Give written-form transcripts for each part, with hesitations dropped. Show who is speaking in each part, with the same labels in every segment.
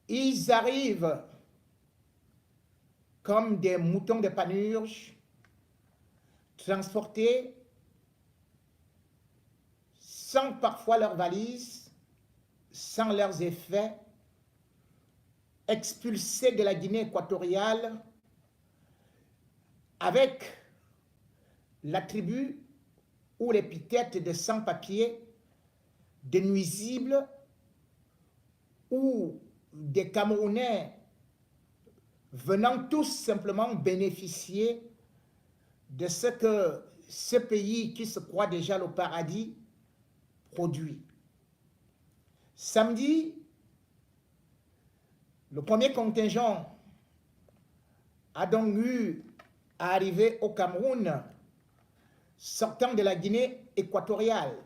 Speaker 1: Ils arrivent comme des moutons de Panurge, transportés sans parfois leurs valises, sans leurs effets, expulsés de la Guinée équatoriale avec l'attribut ou l'épithète de sans-papiers, de nuisibles ou des Camerounais venant tout simplement bénéficier de ce que ce pays qui se croit déjà le paradis produit. Samedi, le premier contingent a donc eu à arriver au Cameroun, sortant de la Guinée équatoriale,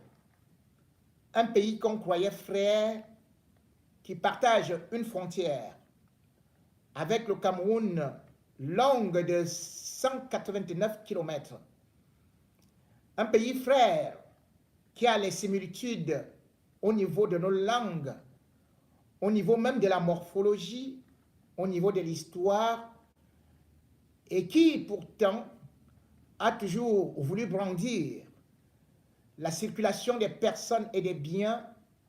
Speaker 1: un pays qu'on croyait frère, qui partage une frontière avec le Cameroun longue de 189 km. Un pays frère qui a les similitudes au niveau de nos langues, au niveau même de la morphologie, au niveau de l'histoire, et qui pourtant a toujours voulu brandir la circulation des personnes et des biens,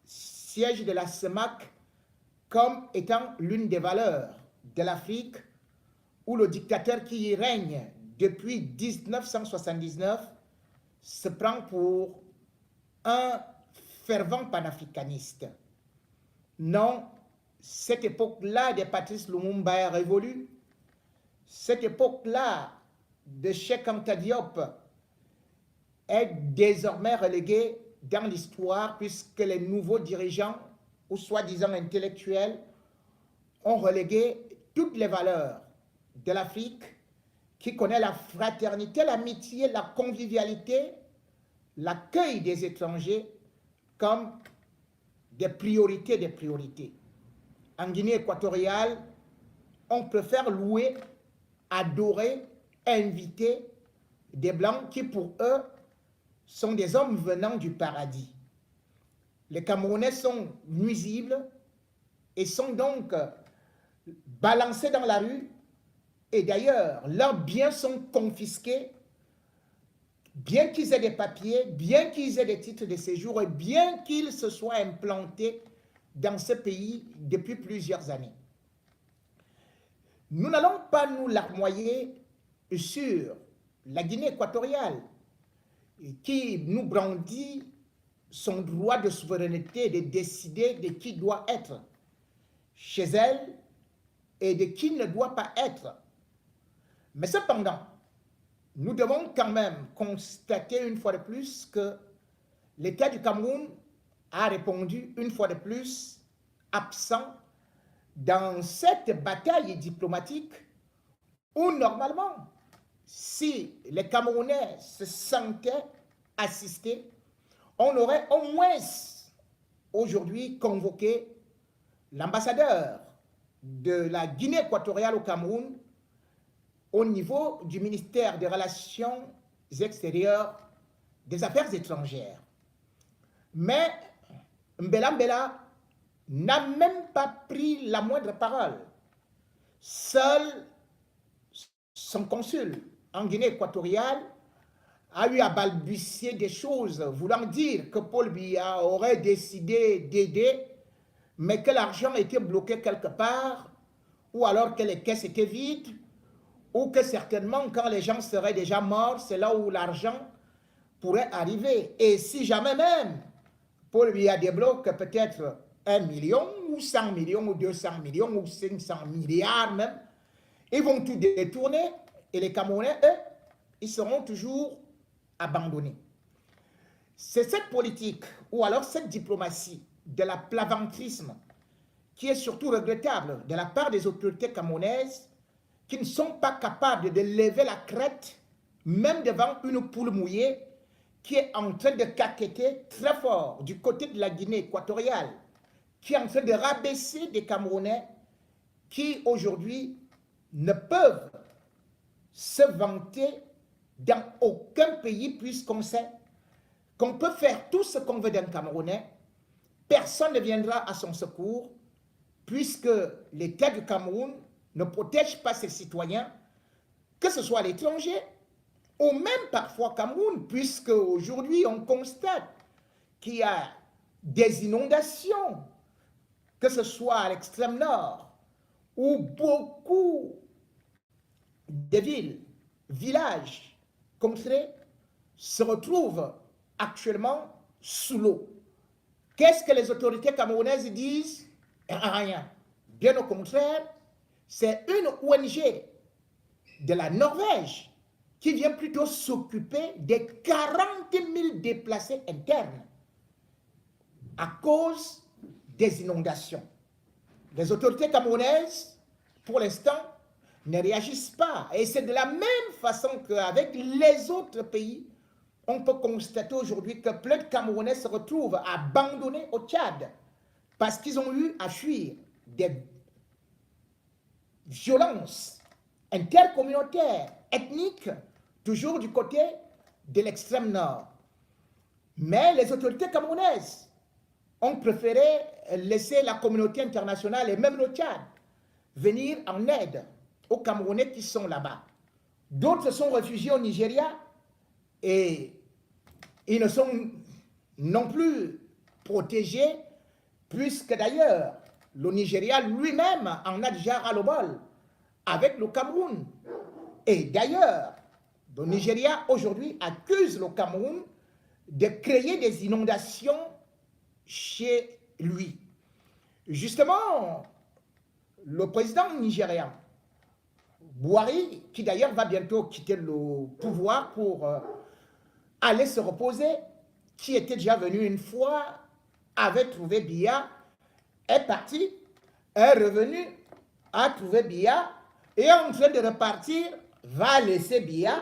Speaker 1: siège de la CEMAC, comme étant l'une des valeurs de l'Afrique, où le dictateur qui y règne depuis 1979 se prend pour un fervent panafricaniste. Non, cette époque-là de Patrice Lumumba est révolue. Cette époque-là de Cheikh Anta Diop est désormais reléguée dans l'histoire puisque les nouveaux dirigeants ou soi-disant intellectuels ont relégué toutes les valeurs de l'Afrique qui connaît la fraternité, l'amitié, la convivialité, l'accueil des étrangers comme des priorités des priorités. En Guinée équatoriale, on préfère louer, adorer, inviter des Blancs qui pour eux sont des hommes venant du paradis. Les Camerounais sont nuisibles et sont donc balancés dans la rue et d'ailleurs leurs biens sont confisqués, bien qu'ils aient des papiers, bien qu'ils aient des titres de séjour et bien qu'ils se soient implantés dans ce pays depuis plusieurs années. Nous n'allons pas nous larmoyer sur la Guinée équatoriale qui nous brandit son droit de souveraineté de décider de qui doit être chez elle et de qui ne doit pas être. Mais cependant, nous devons quand même constater une fois de plus que l'État du Cameroun a répondu une fois de plus absent dans cette bataille diplomatique où normalement, si les Camerounais se sentaient assistés, on aurait au moins aujourd'hui convoqué l'ambassadeur de la Guinée équatoriale au Cameroun au niveau du ministère des Relations extérieures des Affaires étrangères. Mais Mbela Mbela n'a même pas pris la moindre parole. Seul son consul en Guinée équatoriale a eu à balbutier des choses voulant dire que Paul Biya aurait décidé d'aider, mais que l'argent était bloqué quelque part, ou alors que les caisses étaient vides, ou que certainement quand les gens seraient déjà morts, c'est là où l'argent pourrait arriver. Et si jamais même Paul Biya débloque peut-être 1 million, ou 100 millions, ou 200 millions, ou 500 milliards même, ils vont tout détourner, et les Camerounais, eux, ils seront toujours abandonnés. C'est cette politique, ou alors cette diplomatie de la plaventrisme qui est surtout regrettable de la part des autorités camerounaises qui ne sont pas capables de lever la crête, même devant une poule mouillée qui est en train de caqueter très fort du côté de la Guinée équatoriale, qui est en train de rabaisser des Camerounais qui aujourd'hui ne peuvent se vanter dans aucun pays puisqu'on sait qu'on peut faire tout ce qu'on veut d'un Camerounais, personne ne viendra à son secours, puisque l'État du Cameroun ne protège pas ses citoyens, que ce soit à l'étranger, ou même parfois au Cameroun, puisque aujourd'hui on constate qu'il y a des inondations, que ce soit à l'extrême nord, où beaucoup de villes, villages, contrées se retrouvent actuellement sous l'eau. Qu'est-ce que les autorités camerounaises disent? Rien. Bien au contraire, c'est une ONG de la Norvège qui vient plutôt s'occuper des 40 000 déplacés internes à cause des inondations. Les autorités camerounaises, pour l'instant, ne réagissent pas. Et c'est de la même façon qu'avec les autres pays, on peut constater aujourd'hui que plein de Camerounais se retrouvent abandonnés au Tchad parce qu'ils ont eu à fuir des violences intercommunautaires, ethniques, toujours du côté de l'extrême nord. Mais les autorités camerounaises ont préféré laisser la communauté internationale et même le Tchad venir en aide aux Camerounais qui sont là-bas. D'autres sont réfugiés au Nigeria et ils ne sont non plus protégés, puisque d'ailleurs, le Nigeria lui-même en a déjà ras-le-bol avec le Cameroun. Et d'ailleurs, le Nigeria aujourd'hui accuse le Cameroun de créer des inondations chez lui. Justement, le président nigérian, Buhari, qui d'ailleurs va bientôt quitter le pouvoir pour aller se reposer, qui était déjà venu une fois, avait trouvé Biya, est parti, est revenu, a trouvé Biya, et est en train de repartir, va laisser Biya,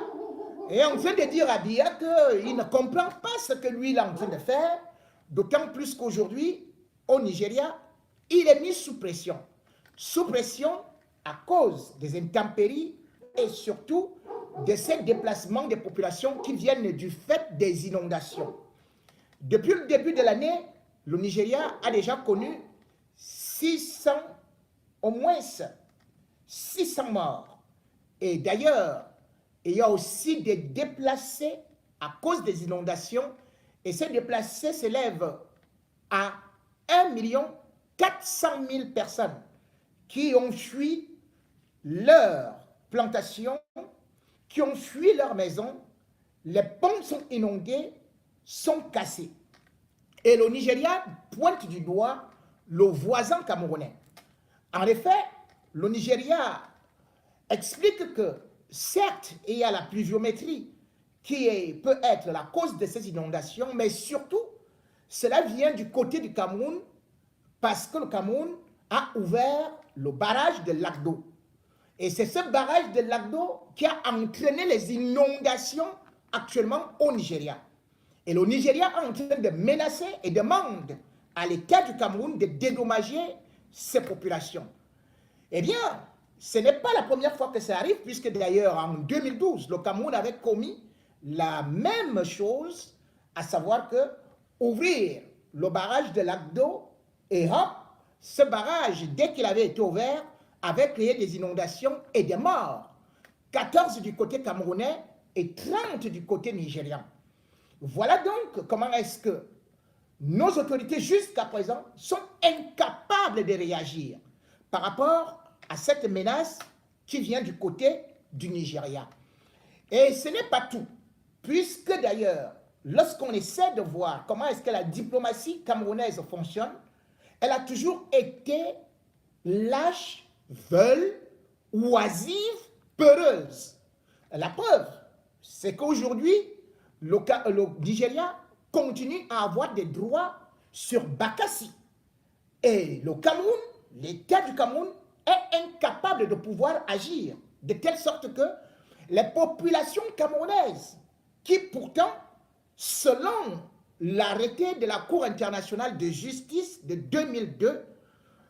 Speaker 1: et est en train de dire à Biya qu'il ne comprend pas ce que lui il est en train de faire, d'autant plus qu'aujourd'hui, au Nigeria, il est mis sous pression. Sous pression à cause des intempéries et surtout de ces déplacements des populations qui viennent du fait des inondations. Depuis le début de l'année, le Nigeria a déjà connu au moins 600 morts. Et d'ailleurs, il y a aussi des déplacés à cause des inondations, et ces déplacés s'élèvent à 1 400 000 personnes qui ont fui leurs plantations, qui ont fui leurs maisons, les ponts sont inondés, sont cassés. Et le Nigeria pointe du doigt le voisin camerounais. En effet, le Nigeria explique que certes, il y a la pluviométrie qui peut être la cause de ces inondations, mais surtout, cela vient du côté du Cameroun parce que le Cameroun a ouvert le barrage de lac d'eau. Et c'est ce barrage de lac d'eau qui a entraîné les inondations actuellement au Nigeria. Et le Nigeria est en train de menacer et demande à l'État du Cameroun de dédommager ces populations. Eh bien, ce n'est pas la première fois que ça arrive, puisque d'ailleurs en 2012, le Cameroun avait commis la même chose, à savoir que ouvrir le barrage de lac d'eau, et hop, ce barrage, dès qu'il avait été ouvert, avait créé des inondations et des morts. 14 du côté camerounais et 30 du côté nigérian. Voilà donc comment est-ce que nos autorités jusqu'à présent sont incapables de réagir par rapport à cette menace qui vient du côté du Nigeria. Et ce n'est pas tout, puisque d'ailleurs, lorsqu'on essaie de voir comment est-ce que la diplomatie camerounaise fonctionne, elle a toujours été lâche, veule, oisive, peureuse. La preuve, c'est qu'aujourd'hui, le Nigeria continue à avoir des droits sur Bakassi. Et le Cameroun, l'État du Cameroun, est incapable de pouvoir agir de telle sorte que les populations camerounaises, qui pourtant, selon l'arrêté de la Cour internationale de justice de 2002,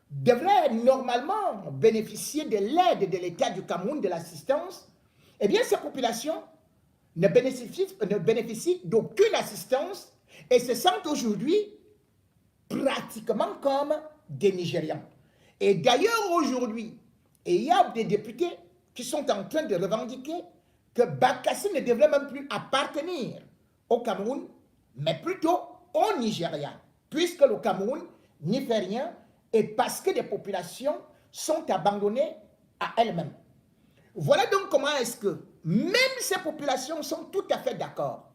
Speaker 1: devraient normalement bénéficier de l'aide de l'État du Cameroun, de l'assistance, eh bien ces populations ne bénéficient d'aucune assistance et se sentent aujourd'hui pratiquement comme des Nigérians. Et d'ailleurs, aujourd'hui, il y a des députés qui sont en train de revendiquer que Bakassi ne devrait même plus appartenir au Cameroun, mais plutôt au Nigeria, puisque le Cameroun n'y fait rien et parce que des populations sont abandonnées à elles-mêmes. Voilà donc comment est-ce que même ces populations sont tout à fait d'accord.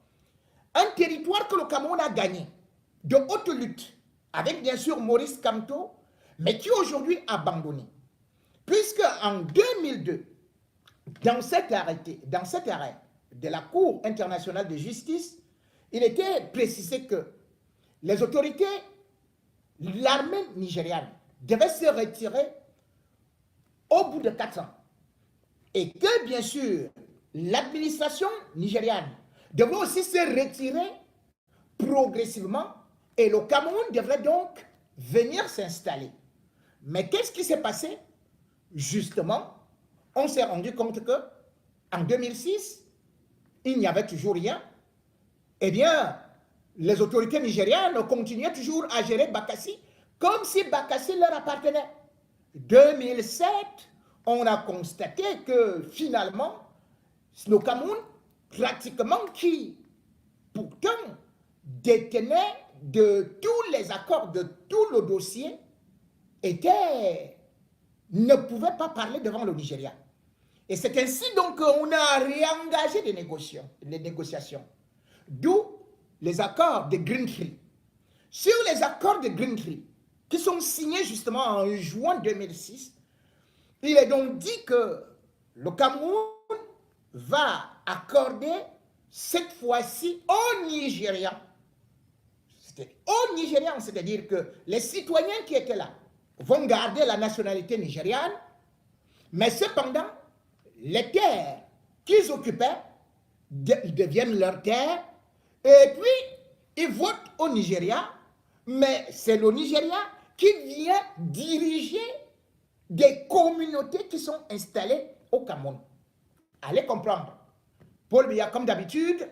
Speaker 1: Un territoire que le Cameroun a gagné de haute lutte, avec bien sûr Maurice Kamto, mais qui aujourd'hui est abandonné. Puisque en 2002, dans cet arrêt de la Cour internationale de justice, il était précisé que les autorités, l'armée nigériane, devait se retirer au bout de 4 ans. Et que, bien sûr, l'administration nigériane devrait aussi se retirer progressivement et le Cameroun devrait donc venir s'installer. Mais qu'est-ce qui s'est passé? Justement, on s'est rendu compte que en 2006, il n'y avait toujours rien. Eh bien, les autorités nigérianes continuaient toujours à gérer Bakassi comme si Bakassi leur appartenait. 2007, on a constaté que finalement, le Cameroun, pratiquement qui pourtant détenait de tous les accords, de tout le dossier, ne pouvait pas parler devant le Nigeria. Et c'est ainsi donc qu'on a réengagé les négociations. D'où les accords de Green Tree. Sur les accords de Green Tree, qui sont signés justement en juin 2006, il est donc dit que le Cameroun va accorder cette fois-ci aux Nigérians. Aux Nigérians, c'est-à-dire que les citoyens qui étaient là vont garder la nationalité nigériane, mais cependant, les terres qu'ils occupaient deviennent leurs terres, et puis ils votent au Nigeria, mais c'est le Nigeria qui vient diriger des communautés qui sont installées au Cameroun. Allez comprendre. Paul Biya, comme d'habitude,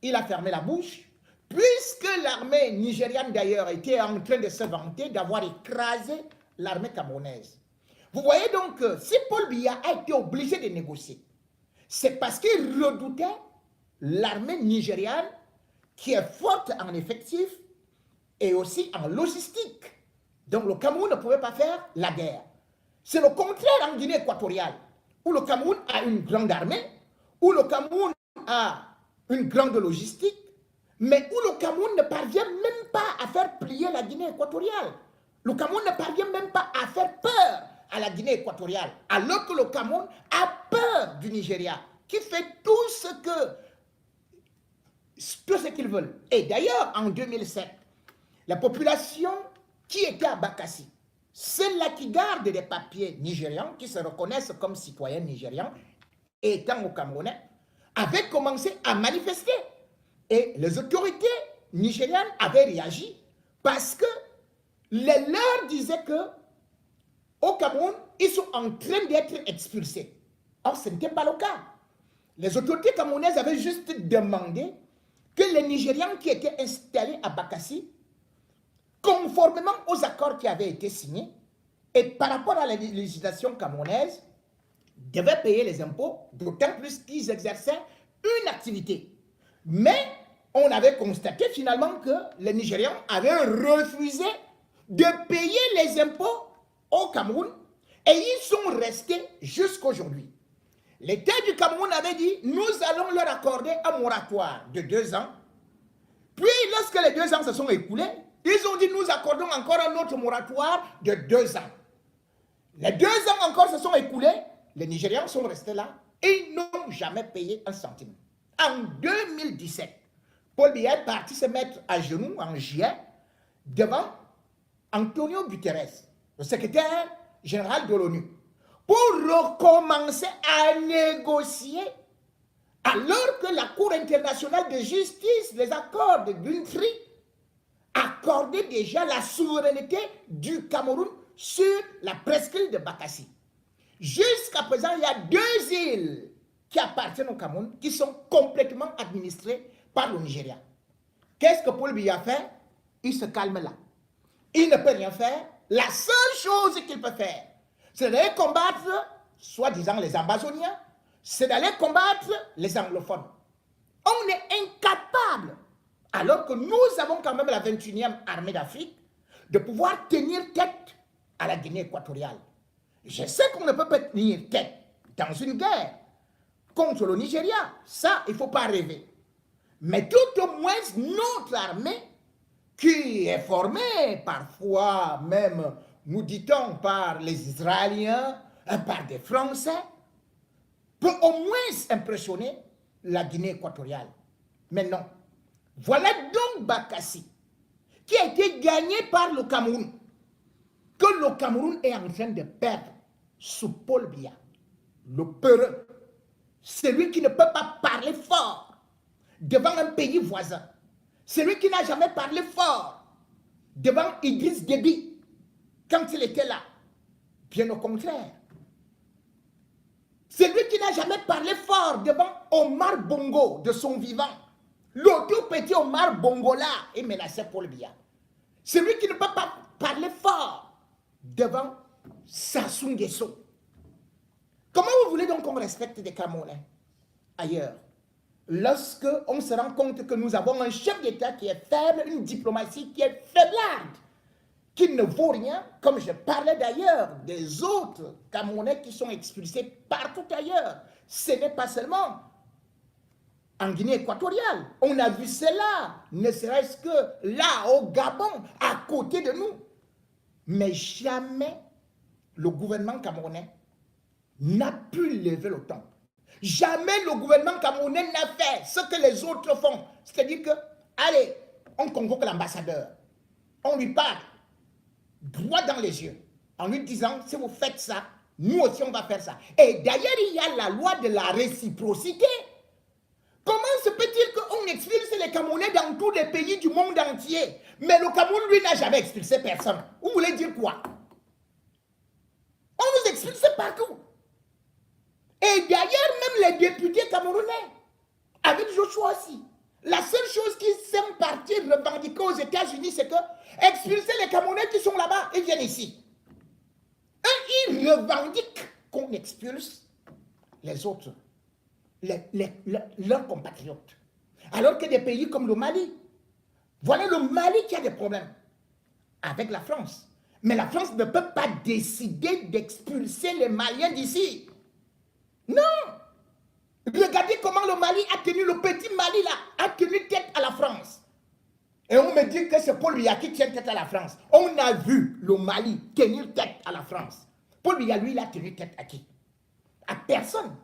Speaker 1: il a fermé la bouche, puisque l'armée nigériane d'ailleurs était en train de se vanter d'avoir écrasé l'armée camerounaise. Vous voyez donc que si Paul Biya a été obligé de négocier, c'est parce qu'il redoutait l'armée nigériane qui est forte en effectifs et aussi en logistique. Donc le Cameroun ne pouvait pas faire la guerre. C'est le contraire en Guinée équatoriale, où le Cameroun a une grande armée, où le Cameroun a une grande logistique, mais où le Cameroun ne parvient même pas à faire plier la Guinée équatoriale. Le Cameroun ne parvient même pas à faire peur à la Guinée équatoriale, alors que le Cameroun a peur du Nigeria, qui fait tout ce qu'ils veulent. Et d'ailleurs, en 2007, la population qui était à Bakassi, ceux-là qui gardent des papiers nigérians, qui se reconnaissent comme citoyens nigérians, étant au Camerounais, avaient commencé à manifester. Et les autorités nigérianes avaient réagi parce que les leurs disaient que au Cameroun, ils sont en train d'être expulsés. Or, ce n'était pas le cas. Les autorités camerounaises avaient juste demandé que les Nigérians qui étaient installés à Bakassi, conformément aux accords qui avaient été signés, et par rapport à la législation camerounaise, devaient payer les impôts, d'autant plus qu'ils exerçaient une activité. Mais on avait constaté finalement que les Nigérians avaient refusé de payer les impôts au Cameroun et ils sont restés jusqu'à aujourd'hui. L'État du Cameroun avait dit, nous allons leur accorder un moratoire de 2 ans. Puis, lorsque les 2 ans se sont écoulés, ils ont dit, nous accordons encore un autre moratoire de 2 ans. Les 2 ans encore se sont écoulés, les Nigérians sont restés là et ils n'ont jamais payé un centime. En 2017, Paul Biya est parti se mettre à genoux en juillet devant Antonio Guterres, le secrétaire général de l'ONU, pour recommencer à négocier alors que la Cour internationale de justice, les accords de Green Tree, accordaient déjà la souveraineté du Cameroun sur la presqu'île de Bakassi. Jusqu'à présent, il y a 2 îles qui appartiennent au Cameroun, qui sont complètement administrées par le Nigeria. Qu'est-ce que Paul Biya fait? Il se calme là. Il ne peut rien faire la seule chose qu'il peut faire, c'est d'aller combattre, soi-disant les Amazoniens, c'est d'aller combattre les anglophones. On est incapable, alors que nous avons quand même la 21e armée d'Afrique, de pouvoir tenir tête à la Guinée équatoriale. Je sais qu'on ne peut pas tenir tête dans une guerre contre le Nigeria. Ça, il ne faut pas rêver. Mais tout au moins, notre armée, qui est formée parfois même, nous dit-on, par les Israéliens, par des Français, peut au moins impressionner la Guinée équatoriale. Mais non. Voilà donc Bakassi, qui a été gagné par le Cameroun, que le Cameroun est en train de perdre sous Paul Biya, le peureux, celui qui ne peut pas parler fort devant un pays voisin, celui qui n'a jamais parlé fort devant Idriss Déby quand il était là. Bien au contraire. Celui qui n'a jamais parlé fort devant Omar Bongo de son vivant. L'autre petit Omar Bongo là est menacé Paul Biya. Celui qui ne peut pas parler fort devant Sassou Nguesso. Comment vous voulez donc qu'on respecte des Camerounais ailleurs, lorsque on se rend compte que nous avons un chef d'État qui est faible, une diplomatie qui est faiblarde, qui ne vaut rien, comme je parlais d'ailleurs des autres Camerounais qui sont expulsés partout ailleurs. Ce n'est pas seulement en Guinée équatoriale. On a vu cela, ne serait-ce que là, au Gabon, à côté de nous. Mais jamais le gouvernement camerounais n'a pu lever le ton. Jamais le gouvernement camerounais n'a fait ce que les autres font. C'est-à-dire que, allez, on convoque l'ambassadeur, on lui parle droit dans les yeux, en lui disant, si vous faites ça, nous aussi on va faire ça. Et d'ailleurs, il y a la loi de la réciprocité. Comment se peut-il qu'on expulse les Camerounais dans tous les pays du monde entier, mais le Cameroun, lui, n'a jamais expulsé personne? Vous voulez dire quoi? On nous expulse partout. Et d'ailleurs, même les députés camerounais, avec Joshua aussi, la seule chose qu'ils sont partis revendiquer aux États-Unis, c'est que expulser les Camerounais qui sont là-bas, ils viennent ici. Et ils revendiquent qu'on expulse les autres, leurs compatriotes. Alors que des pays comme le Mali, voilà le Mali qui a des problèmes avec la France. Mais la France ne peut pas décider d'expulser les Maliens d'ici. Non! Regardez comment le Mali a tenu, le petit Mali là, a tenu tête à la France. Et on me dit que c'est Paul Biya qui tient tête à la France. On a vu le Mali tenir tête à la France. Paul Biya, lui, il a tenu tête à qui? À personne.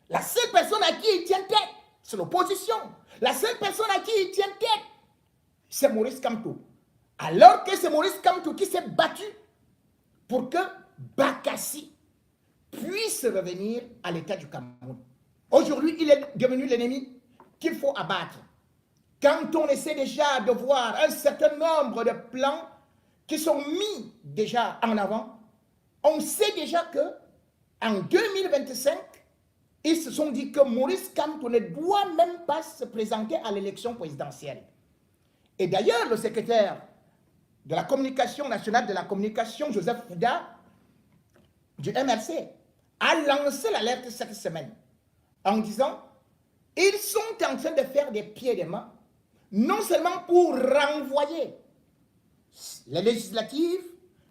Speaker 1: La seule personne à qui il tient tête, c'est l'opposition. La seule personne à qui il tient tête, c'est Maurice Kamto. Alors que c'est Maurice Kamto qui s'est battu pour que Bakassi puisse revenir à l'état du Cameroun. Aujourd'hui, il est devenu l'ennemi qu'il faut abattre. Quand on essaie déjà de voir un certain nombre de plans qui sont mis déjà en avant, on sait déjà que en 2025, ils se sont dit que Maurice Kamto ne doit même pas se présenter à l'élection présidentielle. Et d'ailleurs, le secrétaire de la communication nationale de la communication, Joseph Fouda, du MRC, a lancé l'alerte cette semaine en disant ils sont en train de faire des pieds et des mains, non seulement pour renvoyer les législatives,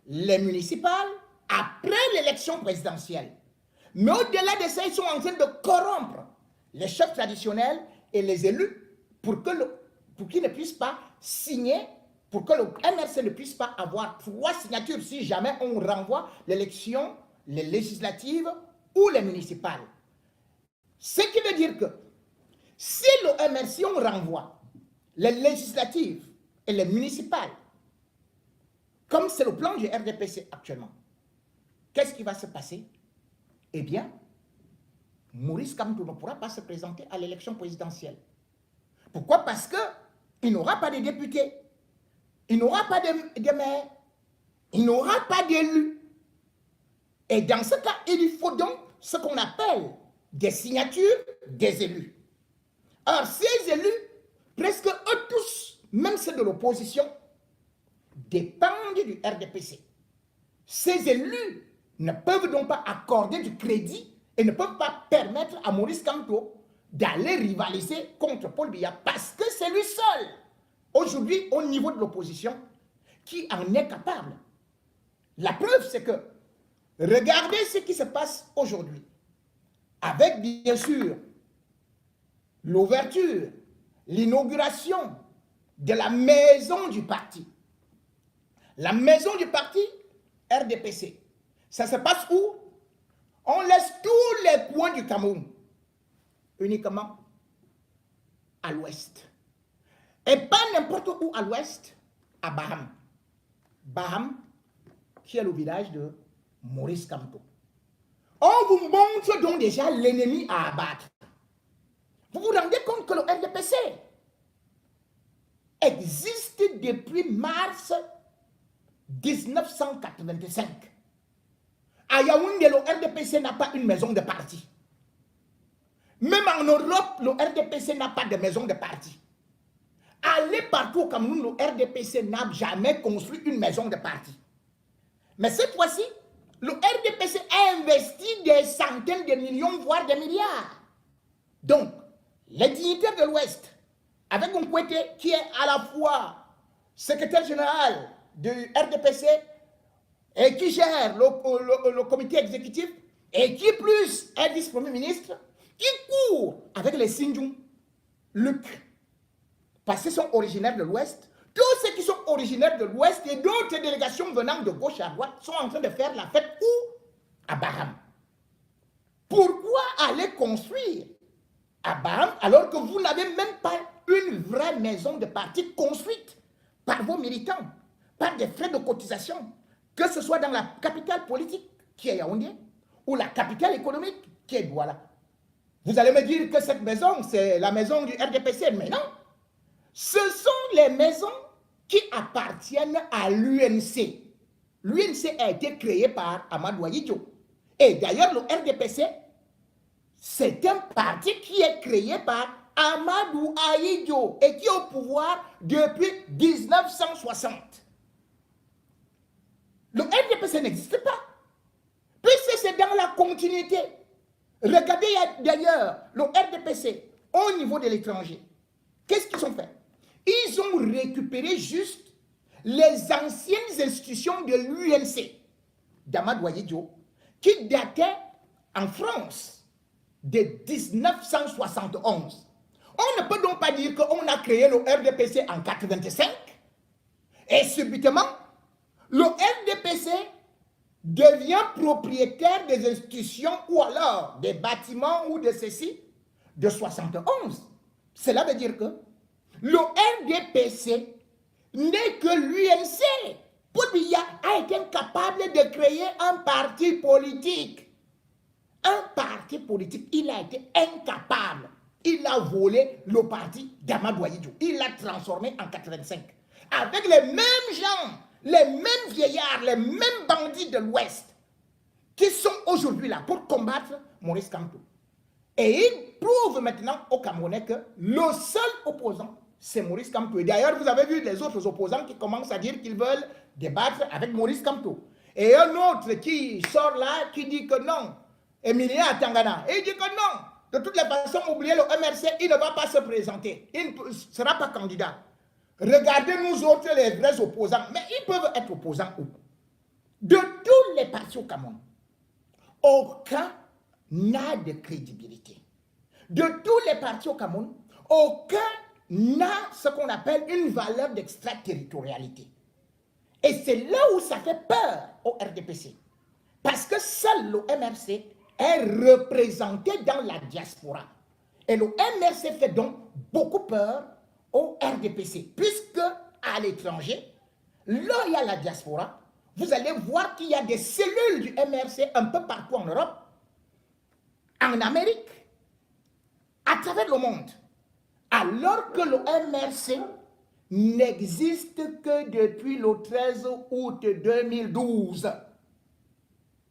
Speaker 1: les municipales, après l'élection présidentielle, mais au-delà de ça, ils sont en train de corrompre les chefs traditionnels et les élus pour qu'ils ne puissent pas signer, pour que le MRC ne puisse pas avoir 3 signatures si jamais on renvoie l'élection, les législatives ou les municipales. Ce qui veut dire que si le MRC on renvoie les législatives et les municipales, comme c'est le plan du RDPC actuellement, qu'est-ce qui va se passer? Eh bien, Maurice Kamto ne pourra pas se présenter à l'élection présidentielle. Pourquoi? Parce qu'il n'aura pas de députés, il n'aura pas de maires, il n'aura pas d'élus. Et dans ce cas, il faut donc ce qu'on appelle des signatures des élus. Or, ces élus, presque eux tous, même ceux de l'opposition, dépendent du RDPC. ces élus ne peuvent donc pas accorder du crédit et ne peuvent pas permettre à Maurice Kamto d'aller rivaliser contre Paul Biya parce que c'est lui seul, aujourd'hui, au niveau de l'opposition, qui en est capable. La preuve, c'est que, regardez ce qui se passe aujourd'hui, avec bien sûr l'ouverture, l'inauguration de la maison du parti. La maison du parti RDPC. Ça se passe où? On laisse tous les points du Cameroun uniquement à l'ouest. Et pas n'importe où à l'ouest, à Baham. Baham, qui est le village de Maurice Kamto. On vous montre donc déjà l'ennemi à abattre. Vous vous rendez compte que le RDPC existe depuis mars 1985. À Yaoundé, le RDPC n'a pas une maison de parti. Même en Europe, le RDPC n'a pas de maison de parti. Allez partout au Cameroun, le RDPC n'a jamais construit une maison de parti. Mais cette fois-ci, le RDPC a investi des centaines de millions, voire des milliards. Donc, les dignitaires de l'Ouest, avec Nkwete qui est à la fois secrétaire général du RDPC et qui gère le comité exécutif et qui plus est vice-premier ministre, qui court avec les Sinjung, Luc, parce qu'ils sont originaires de l'Ouest. Tous ceux qui sont originaires de l'Ouest et d'autres délégations venant de gauche à droite sont en train de faire la fête où? À Baham. Pourquoi aller construire à Baham alors que vous n'avez même pas une vraie maison de parti construite par vos militants, par des frais de cotisation, que ce soit dans la capitale politique qui est Yaoundé ou la capitale économique qui est Douala? Vous allez me dire que cette maison, c'est la maison du RDPC, mais non. Ce sont les maisons qui appartiennent à l'UNC. L'UNC a été créé par Amadou Ahidjo. Et d'ailleurs, le RDPC, c'est un parti qui est créé par Amadou Ahidjo et qui est au pouvoir depuis 1960. Le RDPC n'existe pas, puisque c'est dans la continuité. Regardez d'ailleurs le RDPC au niveau de l'étranger. Qu'est-ce qu'ils ont fait? Ils ont récupéré juste les anciennes institutions de l'UNC d'Amadou Ahidjo qui dataient en France de 1971. On ne peut donc pas dire qu'on a créé le RDPC en 1985 et subitement le RDPC devient propriétaire des institutions ou alors des bâtiments ou de ceci de 71. Cela veut dire que le RDPC n'est que l'UNC. Paul Biya a été incapable de créer un parti politique. Un parti politique, il a été incapable. Il a volé le parti d'Amadou Ahidjo. Il l'a transformé en 85. Avec les mêmes gens, les mêmes vieillards, les mêmes bandits de l'Ouest qui sont aujourd'hui là pour combattre Maurice Kamto. Et il prouve maintenant aux Camerounais que le seul opposant, c'est Maurice Kamto. Et d'ailleurs, vous avez vu les autres opposants qui commencent à dire qu'ils veulent débattre avec Maurice Kamto. Et un autre qui sort là, qui dit que non, Emilien Tangana, et il dit que non, de toutes les façons, oubliez le MRC, il ne va pas se présenter, il ne sera pas candidat. Regardez nous autres, les vrais opposants, mais ils peuvent être opposants où? De tous les partis au Cameroun, aucun n'a de crédibilité. De tous les partis au Cameroun, aucun n'a ce qu'on appelle une valeur d'extraterritorialité. Et c'est là où ça fait peur au RDPC. Parce que seul le MRC est représenté dans la diaspora. Et le MRC fait donc beaucoup peur au RDPC. Puisque à l'étranger, là il y a la diaspora, vous allez voir qu'il y a des cellules du MRC un peu partout en Europe, en Amérique, à travers le monde. Alors que le MRC n'existe que depuis le 13 août 2012.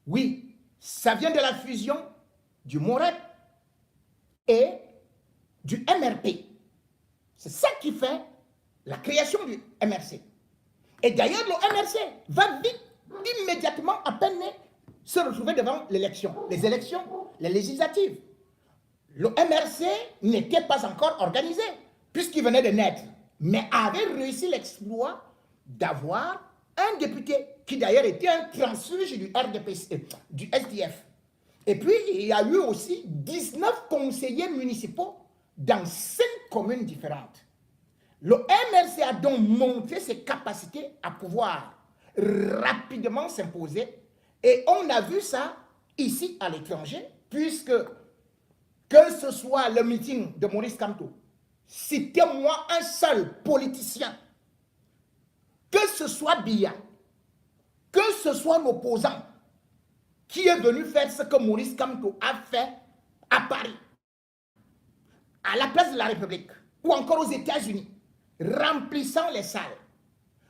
Speaker 1: Oui, ça vient de la fusion du MOREP et du MRP. C'est ça qui fait la création du MRC. Et d'ailleurs, le MRC va vite, immédiatement à peine né, se retrouver devant l'élection. Les élections, les législatives. Le MRC n'était pas encore organisé, puisqu'il venait de naître, mais avait réussi l'exploit d'avoir un député, qui d'ailleurs était un transfuge du RDPC, du SDF. Et puis, il y a eu aussi 19 conseillers municipaux dans 5 communes différentes. Le MRC a donc montré ses capacités à pouvoir rapidement s'imposer. Et on a vu ça ici à l'étranger, puisque que ce soit le meeting de Maurice Kamto, citez-moi un seul politicien, que ce soit Biya, que ce soit un opposant, qui est venu faire ce que Maurice Kamto a fait à Paris, à la place de la République, ou encore aux États-Unis, remplissant les salles.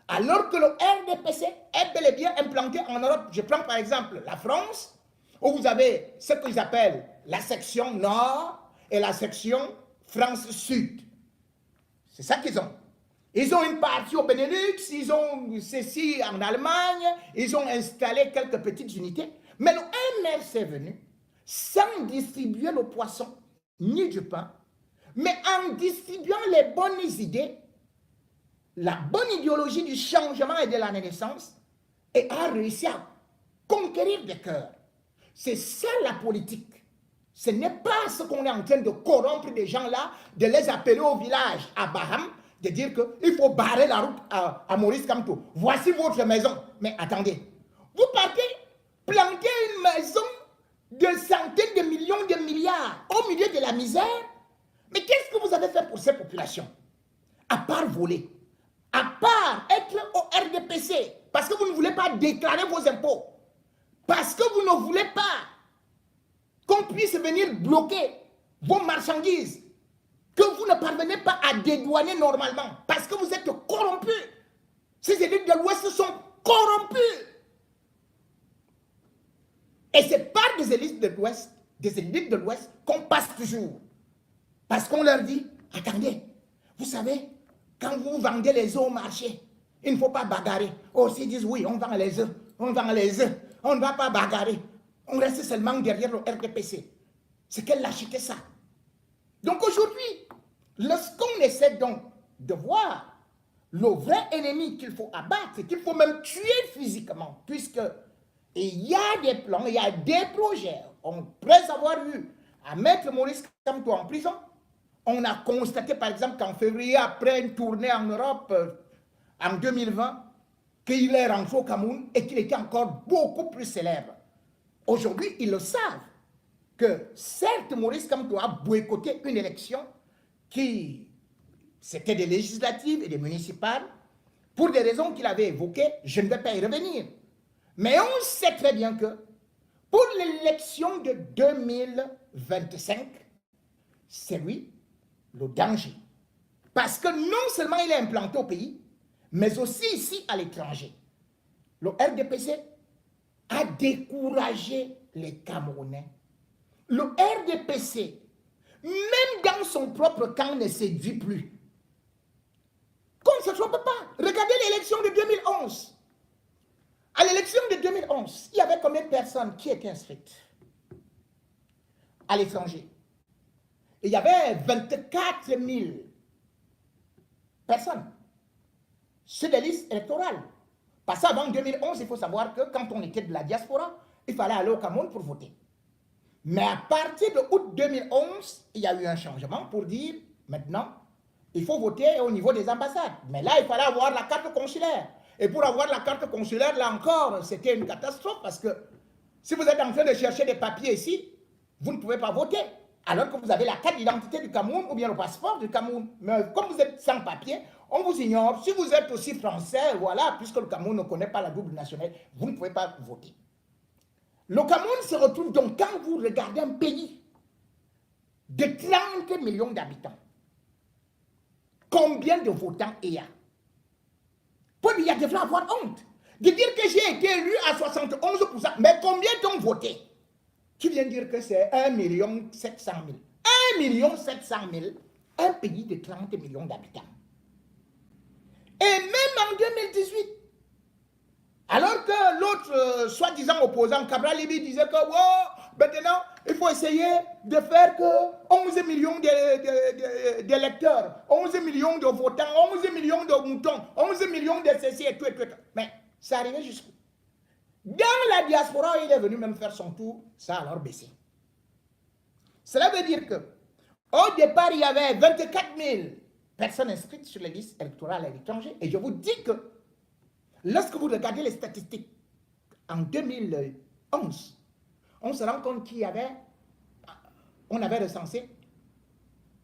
Speaker 1: Alors que le RDPC est bel et bien implanté en Europe. Je prends par exemple la France, où vous avez ce qu'ils appellent la section Nord et la section France Sud. C'est ça qu'ils ont. Ils ont une partie au Benelux, ils ont ceci en Allemagne, ils ont installé quelques petites unités. Mais le MRC est venu sans distribuer le poisson ni du pain, mais en distribuant les bonnes idées, la bonne idéologie du changement et de la naissance, et a réussi à conquérir des cœurs. C'est ça la politique. Ce n'est pas ce qu'on est en train de corrompre des gens là, de les appeler au village à Baham, de dire qu'il faut barrer la route à Maurice Kamto. Voici votre maison. Mais attendez, vous partez planter une maison de centaines de millions de milliards au milieu de la misère. Mais qu'est-ce que vous avez fait pour ces populations? À part voler, à part être au RDPC, parce que vous ne voulez pas déclarer vos impôts, parce que vous ne voulez pas qu'on puisse venir bloquer vos marchandises, que vous ne parvenez pas à dédouaner normalement, parce que vous êtes corrompus. Ces élites de l'Ouest sont corrompus. Et c'est par des élites de l'Ouest qu'on passe toujours. Parce qu'on leur dit, attendez, vous savez, quand vous vendez les œufs au marché, il ne faut pas bagarrer. Oh, s'ils disent oui, on vend les œufs, on vend les œufs, on ne va pas bagarrer. On reste seulement derrière le RDPC. C'est qu'elle a acheté ça. Donc aujourd'hui, lorsqu'on essaie donc de voir le vrai ennemi qu'il faut abattre, qu'il faut même tuer physiquement, puisque il y a des plans, il y a des projets. On pourrait avoir eu à mettre Maurice Kamto en prison. On a constaté par exemple qu'en février, après une tournée en Europe, en 2020, qu'il est rentré au Cameroun et qu'il était encore beaucoup plus célèbre. Aujourd'hui, ils le savent que certes, Maurice Kamto a boycotté une élection qui, c'était des législatives et des municipales, pour des raisons qu'il avait évoquées, je ne vais pas y revenir. Mais on sait très bien que pour l'élection de 2025, c'est lui le danger. Parce que non seulement il est implanté au pays, mais aussi ici à l'étranger. Le RDPC a découragé les Camerounais. Le RDPC, même dans son propre camp, ne séduit plus. Qu'on ne se trompe pas. Regardez l'élection de 2011. À l'élection de 2011, il y avait combien de personnes qui étaient inscrites à l'étranger? Il y avait 24 000 personnes sur des listes électorales. Parce qu'avant 2011, il faut savoir que quand on était de la diaspora, il fallait aller au Cameroun pour voter. Mais à partir de août 2011, il y a eu un changement pour dire, maintenant, il faut voter au niveau des ambassades. Mais là, il fallait avoir la carte consulaire. Et pour avoir la carte consulaire, là encore, c'était une catastrophe parce que si vous êtes en train de chercher des papiers ici, vous ne pouvez pas voter. Alors que vous avez la carte d'identité du Cameroun ou bien le passeport du Cameroun. Mais comme vous êtes sans papier, on vous ignore. Si vous êtes aussi français, voilà, puisque le Cameroun ne connaît pas la double nationalité, vous ne pouvez pas voter. Le Cameroun se retrouve donc, quand vous regardez un pays de 30 millions d'habitants, combien de votants il y a? Il devrait avoir honte de dire que j'ai été élu à 71%, mais combien t'ont voté? Tu viens dire que c'est 1 700 000. 1 700 000, un pays de 30 millions d'habitants. Et même en 2018, Alors que l'autre, soi-disant opposant, Cabral Libi, disait que oh, maintenant, il faut essayer de faire que 11 millions d'électeurs, 11 millions de votants, 11 millions de moutons, 11 millions de ceci et tout et tout. Mais ça arrivait jusqu'où? Dans la diaspora, il est venu même faire son tour, ça a alors baissé. Cela veut dire que au départ, il y avait 24 000 personnes inscrites sur les listes électorales à l'étranger. Et je vous dis que lorsque vous regardez les statistiques, en 2011, on se rend compte qu'il y avait, on avait recensé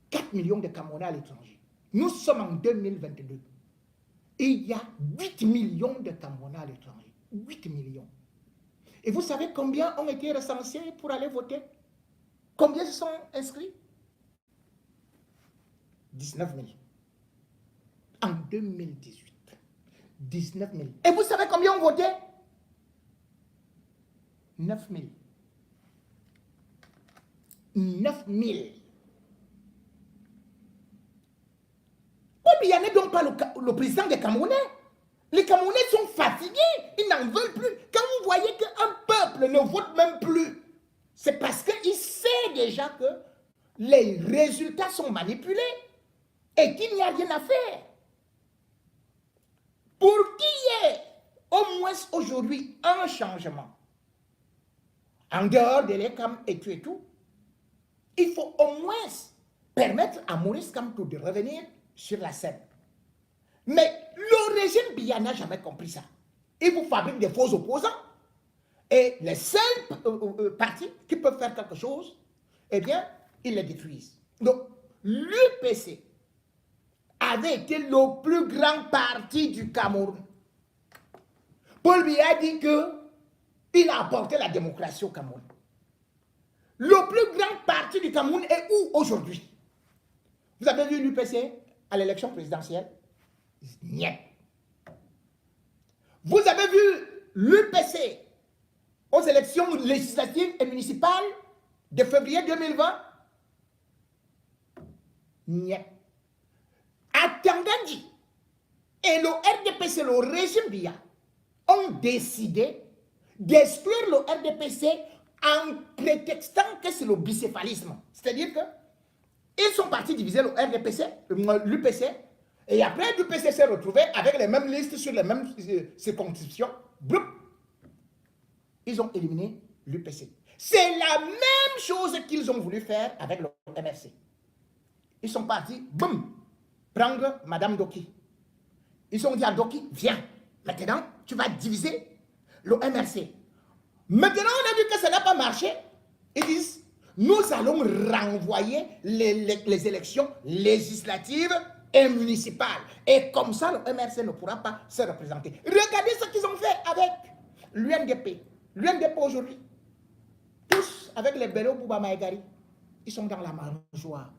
Speaker 1: 4 millions de Camerounais à l'étranger. Nous sommes en 2022. Et il y a 8 millions de Camerounais à l'étranger. 8 millions. Et vous savez combien ont été recensés pour aller voter? Combien se sont inscrits? 19 000. En 2018. 19 000. Et vous savez combien ont voté? 9 000. 9 000. Paul n'est donc pas le président des Camerounais. Les Camerounais sont fatigués. Ils n'en veulent plus. Quand vous voyez qu'un peuple ne vote même plus, c'est parce qu'il sait déjà que les résultats sont manipulés et qu'il n'y a rien à faire. Pour qu'il y ait au moins aujourd'hui un changement, en dehors de l'ECAM et tout, il faut au moins permettre à Maurice Kamto de revenir sur la scène. Mais le régime Biya n'a jamais compris ça. Il vous fabrique des faux opposants et les seuls partis qui peuvent faire quelque chose, eh bien, ils les détruisent. Donc, l'UPC avait été le plus grand parti du Cameroun. Paul Biya dit qu'il a apporté la démocratie au Cameroun. Le plus grand parti du Cameroun est où aujourd'hui? Vous avez vu l'UPC à l'élection présidentielle? Niet. Vous avez vu l'UPC aux élections législatives et municipales de février 2020? Niet. À Tangandji et le RDPC, le régime Biya, ont décidé d'exclure le RDPC en prétextant que c'est le bicéphalisme. C'est-à-dire qu'ils sont partis diviser le RDPC, l'UPC, et après l'UPC s'est retrouvé avec les mêmes listes sur les mêmes circonscriptions. Bloup, ils ont éliminé l'UPC. C'est la même chose qu'ils ont voulu faire avec le MRC. Ils sont partis, boum, prendre Madame Doki. Ils ont dit à Doki, viens, maintenant tu vas diviser le MRC. Maintenant on a vu que ça n'a pas marché. Ils disent, nous allons renvoyer les élections législatives et municipales. Et comme ça, le MRC ne pourra pas se représenter. Regardez ce qu'ils ont fait avec l'UNDP. L'UNDP aujourd'hui, tous avec les Bello Bouba Maïgari, ils sont dans la mangeoire.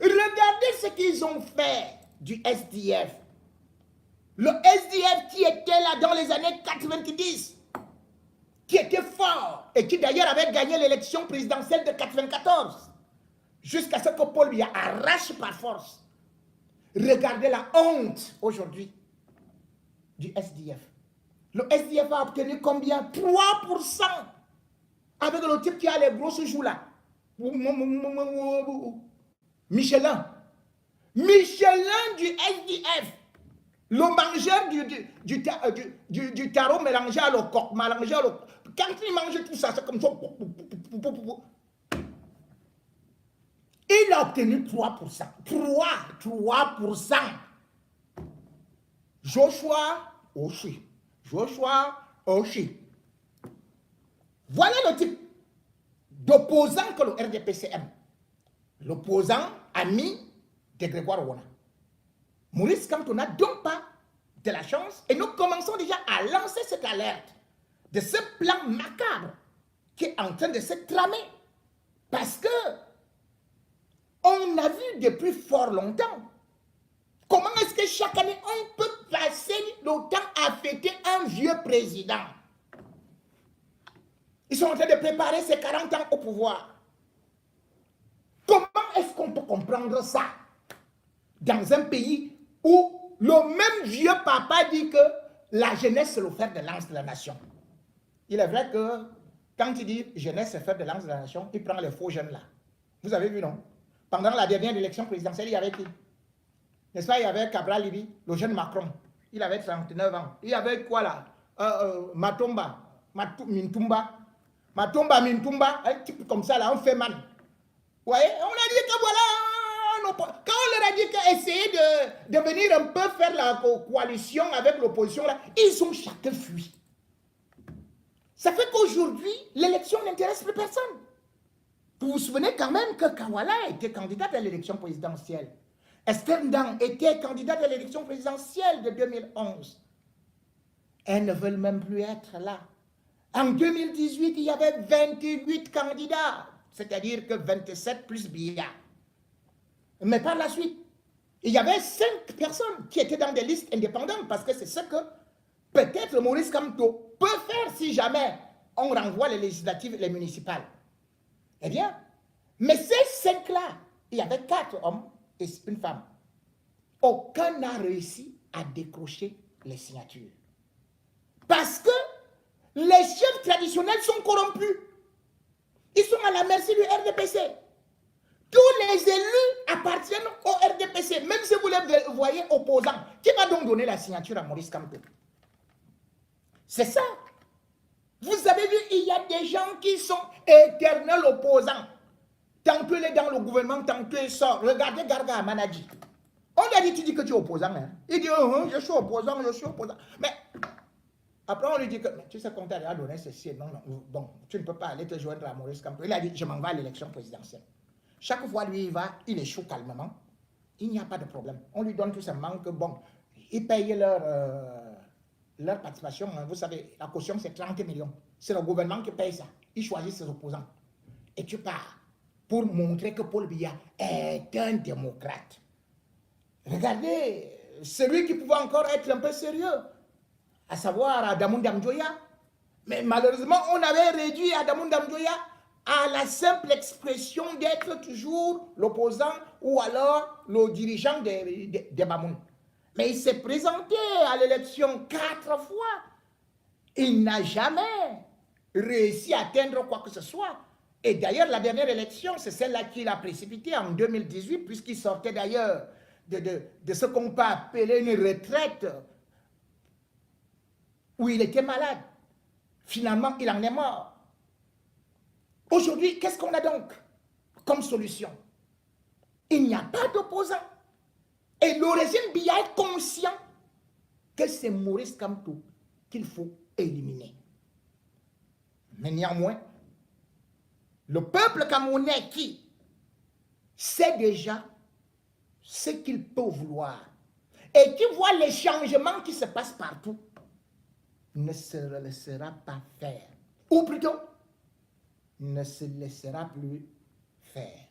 Speaker 1: Regardez ce qu'ils ont fait du SDF. Le SDF qui était là dans les années 90, qui était fort et qui d'ailleurs avait gagné l'élection présidentielle de 94, jusqu'à ce que Paul Biya arrache par force. Regardez la honte aujourd'hui du SDF. Le SDF a obtenu combien? 3% avec le type qui a les grosses joues là. Michelin. Michelin du SDF. Le mangeur du tarot mélangé à le coq, mélangé à le... Quand il mange tout ça, c'est comme ça. Il a obtenu 3%. 3%. Joshua Oshi. Joshua Oshi. Voilà le type d'opposant que le RDPC aime. L'opposant ami de Grégoire Ouana. Maurice Kamto n'a donc pas de la chance et nous commençons déjà à lancer cette alerte de ce plan macabre qui est en train de se tramer. Parce que on a vu depuis fort longtemps comment est-ce que chaque année on peut passer le temps à fêter un vieux président. Ils sont en train de préparer ses 40 ans au pouvoir. Comment est-ce qu'on peut comprendre ça dans un pays où le même vieux papa dit que la jeunesse, c'est le fer de lance de la nation. Il est vrai que quand il dit jeunesse, c'est fer de lance de la nation, il prend les faux jeunes là. Vous avez vu, non? Pendant la dernière élection présidentielle, il y avait qui? N'est-ce pas, il y avait Cabral Libi, le jeune Macron. Il avait 39 ans. Il y avait quoi là? Matomba, Mintumba. Matomba, Mintumba, un type comme ça là, un fait man. Vous voyez, on a dit que voilà, quand on leur a dit qu'essayer de venir un peu faire la coalition avec l'opposition là, ils ont chacun fui. Ça fait qu'aujourd'hui, l'élection n'intéresse plus personne. Vous vous souvenez quand même que Kawala était candidate à l'élection présidentielle. Esther Ndang était candidate à l'élection présidentielle de 2011. Elles ne veulent même plus être là. En 2018, il y avait 28 candidats, c'est-à-dire que 27 plus Biya. Mais par la suite, il y avait 5 personnes qui étaient dans des listes indépendantes parce que c'est ce que peut-être Maurice Kamto peut faire si jamais on renvoie les législatives et les municipales. Eh bien, mais ces 5-là, il y avait 4 hommes et une femme. Aucun n'a réussi à décrocher les signatures. Parce que les chefs traditionnels sont corrompus. Ils sont à la merci du RDPC. Tous les élus appartiennent au RDPC. Même si vous les voyez opposants, qui va donc donner la signature à Maurice Kamto? C'est ça. Vous avez vu, il y a des gens qui sont éternels opposants. Tantôt il est dans le gouvernement, tantôt il sort. Regardez Garga Amanadji. On lui a dit, tu dis que tu es opposant. Hein? Il dit, je suis opposant, je suis opposant. Mais après, on lui dit que, tu sais qu'on t'a donné ceci. Non, non, bon, tu ne peux pas aller te joindre à Maurice Kamto. Il a dit, je m'en vais à l'élection présidentielle. Chaque fois, lui, il va, il échoue calmement. Il n'y a pas de problème. On lui donne tout simplement que, bon, ils payent leur participation. Vous savez, la caution, c'est 30 millions. C'est le gouvernement qui paye ça. Il choisit ses opposants. Et tu pars pour montrer que Paul Biya est un démocrate. Regardez, celui qui pouvait encore être un peu sérieux, à savoir Adamou Damjoya. Mais malheureusement, on avait réduit Adamou Damjoya à la simple expression d'être toujours l'opposant ou alors le dirigeant des Bamoun. Mais il s'est présenté à l'élection 4 fois. Il n'a jamais réussi à atteindre quoi que ce soit. Et d'ailleurs, la dernière élection, c'est celle-là qu'il a précipitée en 2018, puisqu'il sortait d'ailleurs de ce qu'on peut appeler une retraite où il était malade. Finalement, il en est mort. Aujourd'hui, qu'est-ce qu'on a donc comme solution? Il n'y a pas d'opposant. Et le régime Biya est conscient que c'est Maurice Kamto qu'il faut éliminer. Mais néanmoins, le peuple camerounais qui sait déjà ce qu'il peut vouloir et qui voit les changements qui se passent partout, ne se laissera pas faire. Ou plutôt, ne se laissera plus faire.